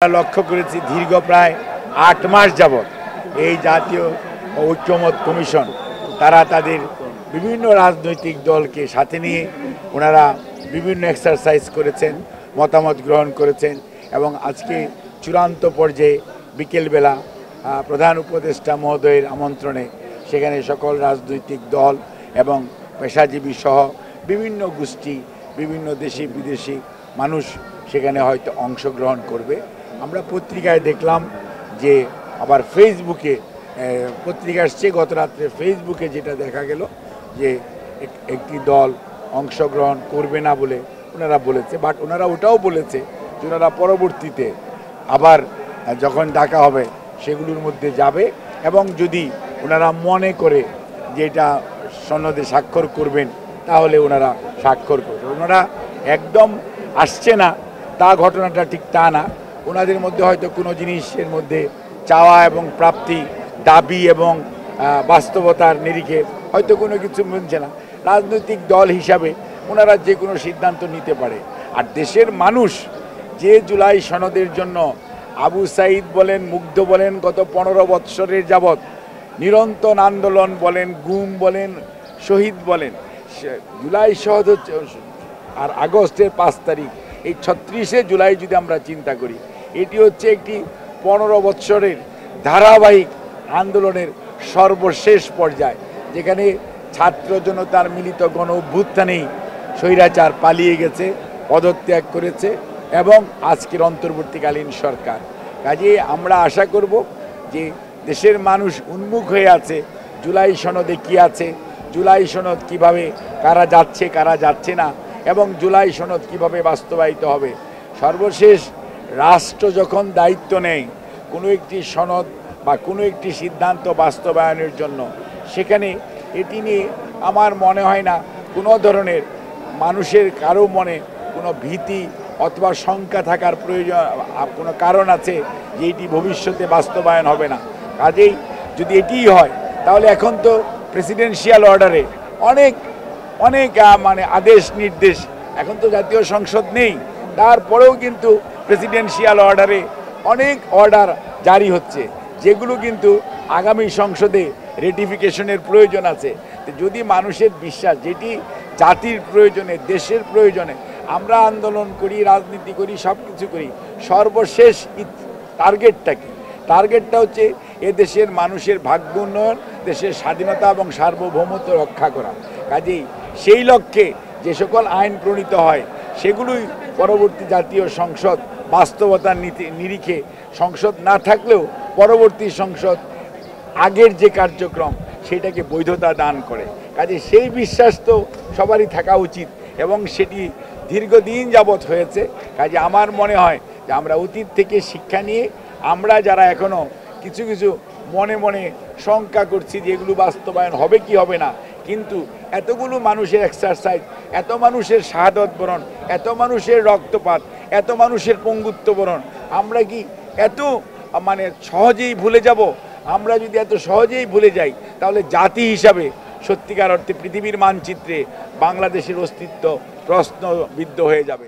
লক্ষ্য করেছি দীর্ঘ প্রায় ৮ মাস যাবৎ এই জাতীয় ঐক্যমত কমিশন তারা তাদের বিভিন্ন রাজনৈতিক দলকে সাথে নিয়ে ওনারা বিভিন্ন এক্সারসাইজ করেছেন, মতামত গ্রহণ করেছেন এবং আজকে চূড়ান্ত পর্যায়ে বিকেলবেলা প্রধান উপদেষ্টা মহোদয়ের আমন্ত্রণে সেখানে সকল রাজনৈতিক দল এবং পেশাজীবী সহ বিভিন্ন গোষ্ঠী, বিভিন্ন দেশি বিদেশি মানুষ সেখানে হয়তো অংশগ্রহণ করবে। আমরা পত্রিকায় দেখলাম যে আবার ফেসবুকে পত্রিকা আসছে গত রাত্রে ফেসবুকে যেটা দেখা গেল যে একটি দল অংশগ্রহণ করবে না বলে ওনারা বলেছে, বাট ওনারা ওটাও বলেছে যে ওনারা পরবর্তীতে আবার যখন ডাকা হবে সেগুলোর মধ্যে যাবে এবং যদি ওনারা মনে করে যে এটা সনদে স্বাক্ষর করবেন তাহলে ওনারা স্বাক্ষর করবে। ওনারা একদম আসছে না তা ঘটনাটা ঠিক তা না, ওনাদের মধ্যে হয়তো কোনো জিনিসের মধ্যে চাওয়া এবং প্রাপ্তি, দাবি এবং বাস্তবতার নিরিখে হয়তো কোনো কিছু মিলছে না। রাজনৈতিক দল হিসাবে ওনারা যে কোনো সিদ্ধান্ত নিতে পারে। আর দেশের মানুষ যে জুলাই সনদের জন্য আবু সাইদ বলেন, মুগ্ধ বলেন, গত 15 বৎসরের যাবৎ নিরন্তর আন্দোলন বলেন, গুম বলেন, শহীদ বলেন, জুলাই সহজ আর আগস্টের 5 তারিখ এই 36শে জুলাই যদি আমরা চিন্তা করি, এটি হচ্ছে একটি 15 বৎসরের ধারাবাহিক আন্দোলনের সর্বশেষ পর্যায়, যেখানে ছাত্র জনতার মিলিত গণ অভ্যুত্থানেই স্বৈরাচার পালিয়ে গেছে, পদত্যাগ করেছে এবং আজকের অন্তর্বর্তীকালীন সরকার। কাজেই আমরা আশা করব যে দেশের মানুষ উন্মুখ হয়ে আছে জুলাই সনদে কি আছে, জুলাই সনদ কিভাবে কারা যাচ্ছে কারা যাচ্ছে না এবং জুলাই সনদ কিভাবে বাস্তবায়িত হবে। সর্বশেষ রাষ্ট্র যখন দায়িত্ব নেয় কোনো একটি সনদ বা কোনো একটি সিদ্ধান্ত বাস্তবায়নের জন্য, সেখানে এটি নিয়ে আমার মনে হয় না কোনো ধরনের মানুষের কারো মনে কোনো ভীতি অথবা শঙ্কা থাকার প্রয়োজন কোনো কারণ আছে যে এটি ভবিষ্যতে বাস্তবায়ন হবে না। কাজেই যদি এটিই হয় তাহলে এখন তো প্রেসিডেন্সিয়াল অর্ডারে অনেক অনেক মানে আদেশ নির্দেশ, এখন তো জাতীয় সংসদ নেই, তারপরেও কিন্তু প্রেসিডেন্সিয়াল অর্ডারে অনেক অর্ডার জারি হচ্ছে যেগুলো কিন্তু আগামী সংসদে রেটিফিকেশনের প্রয়োজন আছে। যদি মানুষের বিশ্বাস যেটি জাতির প্রয়োজনে, দেশের প্রয়োজনে আমরা আন্দোলন করি, রাজনীতি করি, সব কিছু করি, সর্বশেষ টার্গেটটা কি? টার্গেটটা হচ্ছে এদেশের মানুষের ভাগ্য উন্নয়ন, দেশের স্বাধীনতা এবং সার্বভৌমত্ব রক্ষা করা। কাজেই সেই লক্ষ্যে যে সকল আইন প্রণীত হয় সেগুলোই পরবর্তী জাতীয় সংসদ বাস্তবতার নিরিখে, সংসদ না থাকলেও পরবর্তী সংসদ আগের যে কার্যক্রম সেটাকে বৈধতা দান করে। কাজে সেই বিশ্বাস তো সবারই থাকা উচিত এবং সেটি দীর্ঘদিন যাবৎ হয়েছে। কাজে আমার মনে হয় যে আমরা অতীত থেকে শিক্ষা নিয়ে আমরা যারা এখনও কিছু কিছু মনে মনে শঙ্কা করছি যে এগুলো বাস্তবায়ন হবে কি হবে না, কিন্তু এতগুলো মানুষের এক্সারসাইজ, এত মানুষের শাহাদত বরণ, এত মানুষের রক্তপাত, এত মানুষের পঙ্গুত্ব বরণ আমরা কি এত মানে সহজেই ভুলে যাব? আমরা যদি এত সহজেই ভুলে যাই তাহলে জাতি হিসাবে সত্যিকার অর্থে পৃথিবীর মানচিত্রে বাংলাদেশের অস্তিত্ব প্রশ্নবিদ্ধ হয়ে যাবে।